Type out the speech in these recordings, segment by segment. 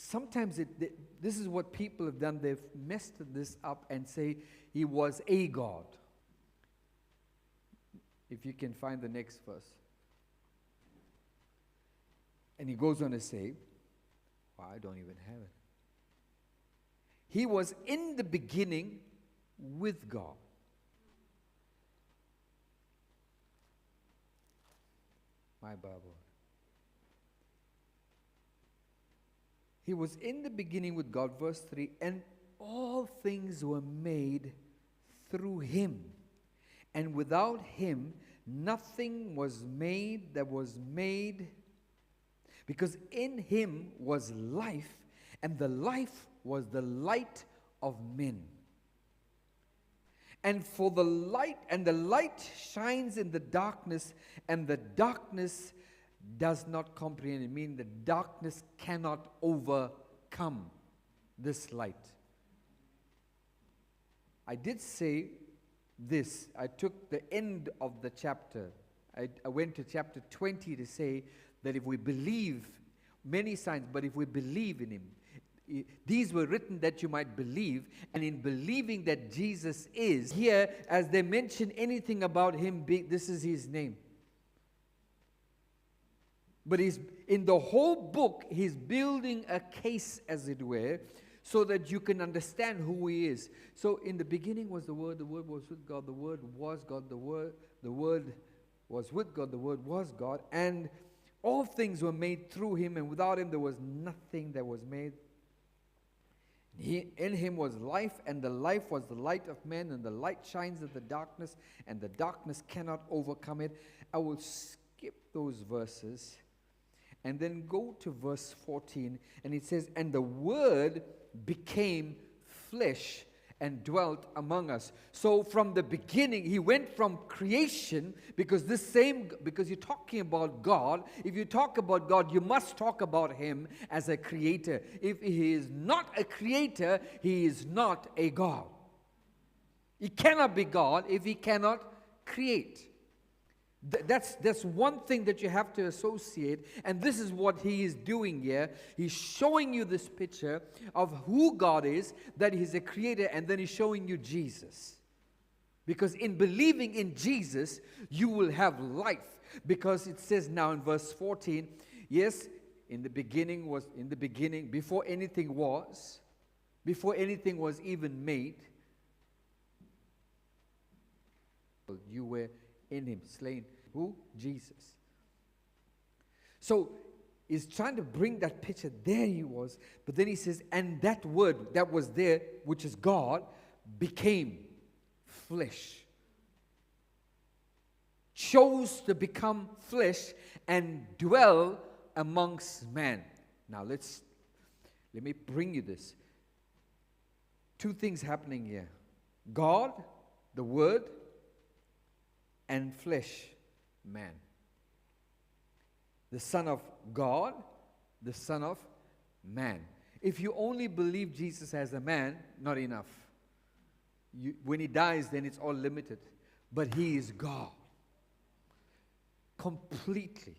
sometimes this is what people have done. They've messed this up and say he was a God. If you can find the next verse. And he goes on to say, well, I don't even have it. He was in the beginning with God. My Bible. He was in the beginning with God, verse 3, and all things were made through him. And without him, nothing was made that was made. Because in him was life, and the life was the light of men. And for the light shines in the darkness, and the darkness does not comprehend. It means the darkness cannot overcome this light. I did say this. I took the end of the chapter. I went to chapter 20 to say that if we believe, many signs, but if we believe in him, these were written that you might believe, and in believing that Jesus is here, as they mention anything about him, this is his name. But he's in the whole book, he's building a case, as it were, so that you can understand who he is. So in the beginning was the Word was with God, the Word was God, the Word was with God, the Word was God, and all things were made through him, and without him there was nothing that was made. In him was life, and the life was the light of men, and the light shines in the darkness, and the darkness cannot overcome it. I will skip those verses and then go to verse 14, and it says, and the Word became flesh and dwelt among us. So from the beginning, he went from creation, because you're talking about God. If you talk about God, you must talk about him as a creator. If he is not a creator, he is not a God. He cannot be God if he cannot create. That's one thing that you have to associate, and this is what he is doing here. He's showing you this picture of who God is, that he's a creator, and then he's showing you Jesus. Because in believing in Jesus, you will have life. Because it says now in verse 14, yes, in the beginning, before anything was even made, you were in him, slain. Who? Jesus. So he's trying to bring that picture. There he was. But then he says, and that Word that was there, which is God, became flesh. Chose to become flesh and dwell amongst man. Now let me bring you this. Two things happening here. God, the Word, and flesh, man. The Son of God, the Son of man. If you only believe Jesus as a man, not enough. When he dies, then it's all limited. But he is God. Completely.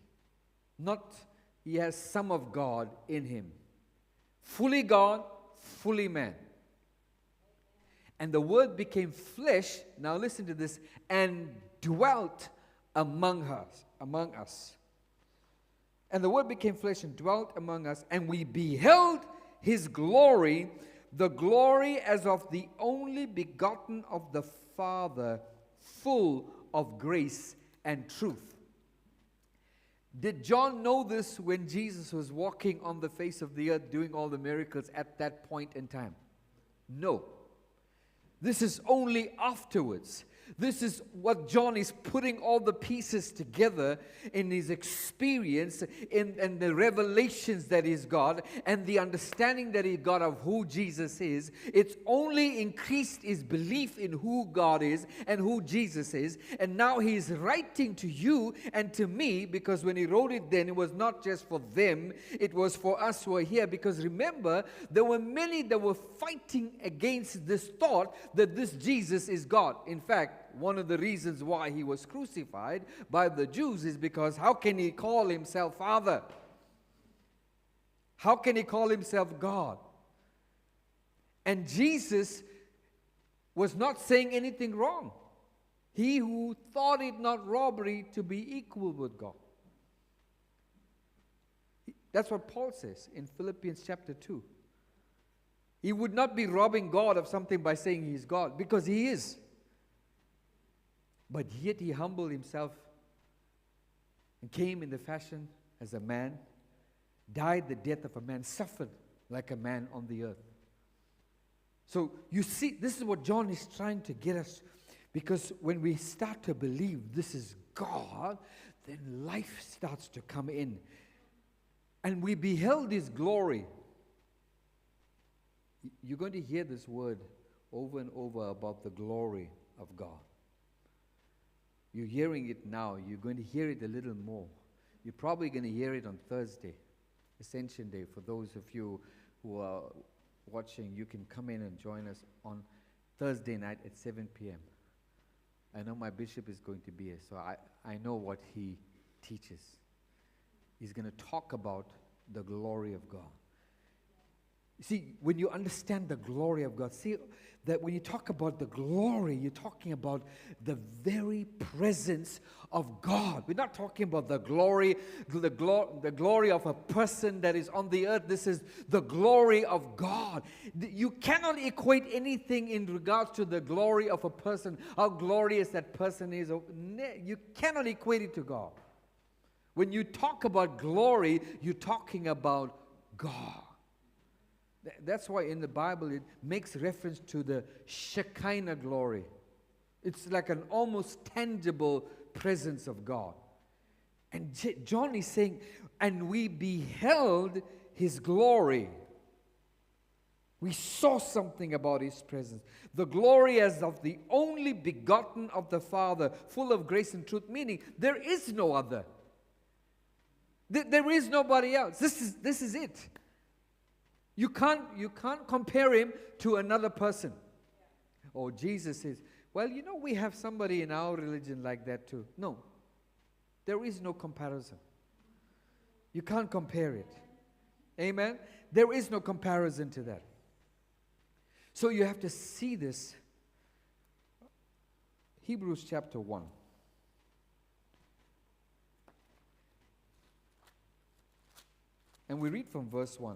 Not, he has some of God in him. Fully God, fully man. And the Word became flesh, now listen to this, and dwelt among us. And the Word became flesh and dwelt among us, and we beheld his glory, the glory as of the only begotten of the Father, full of grace and truth. Did John know this when Jesus was walking on the face of the earth doing all the miracles at that point in time? No. This is only afterwards. This is what John is putting all the pieces together in his experience, in the revelations that he's got, and the understanding that he got of who Jesus is. It's only increased his belief in who God is and who Jesus is. And now he's writing to you and to me, because when he wrote it then, it was not just for them, it was for us who are here. Because remember, there were many that were fighting against this thought that this Jesus is God. In fact, one of the reasons why he was crucified by the Jews is because how can he call himself Father? How can he call himself God? And Jesus was not saying anything wrong. He who thought it not robbery to be equal with God. That's what Paul says in Philippians chapter 2. He would not be robbing God of something by saying he's God, because he is. But yet he humbled himself and came in the fashion as a man, died the death of a man, suffered like a man on the earth. So you see, this is what John is trying to get us, because when we start to believe this is God, then life starts to come in. And we beheld his glory. You're going to hear this word over and over about the glory of God. You're hearing it now. You're going to hear it a little more. You're probably going to hear it on Thursday, Ascension Day. For those of you who are watching, you can come in and join us on Thursday night at 7 p.m. I know my bishop is going to be here, so I know what he teaches. He's going to talk about the glory of God. See, when you understand the glory of God, see that when you talk about the glory, you're talking about the very presence of God. We're not talking about the glory of a person that is on the earth. This is the glory of God. You cannot equate anything in regards to the glory of a person, how glorious that person is. You cannot equate it to God. When you talk about glory, you're talking about God. That's why in the Bible it makes reference to the Shekinah glory. It's like an almost tangible presence of God. And John is saying, and we beheld his glory. We saw something about his presence. The glory as of the only begotten of the Father, full of grace and truth, meaning there is no other. There is nobody else. This is it. You can't compare him to another person. Oh, Jesus says, well, we have somebody in our religion like that too. No. There is no comparison. You can't compare it. Amen? There is no comparison to that. So you have to see this. Hebrews chapter 1. And we read from verse 1.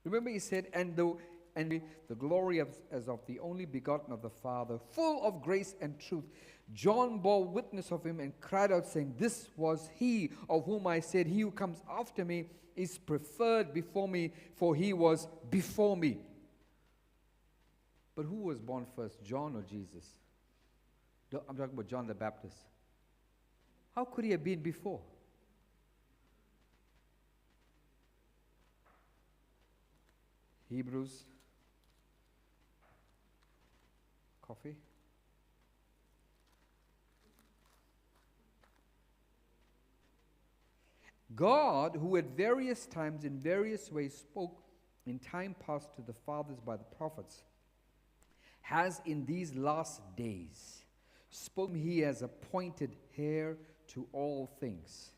Remember he said, and the glory as of the only begotten of the Father, full of grace and truth. John bore witness of him and cried out, saying, this was he of whom I said, he who comes after me is preferred before me, for he was before me. But who was born first, John or Jesus? I'm talking about John the Baptist. How could he have been before? Hebrews. Coffee. God, who at various times in various ways spoke in time past to the fathers by the prophets, has in these last days spoken he has appointed heir to all things,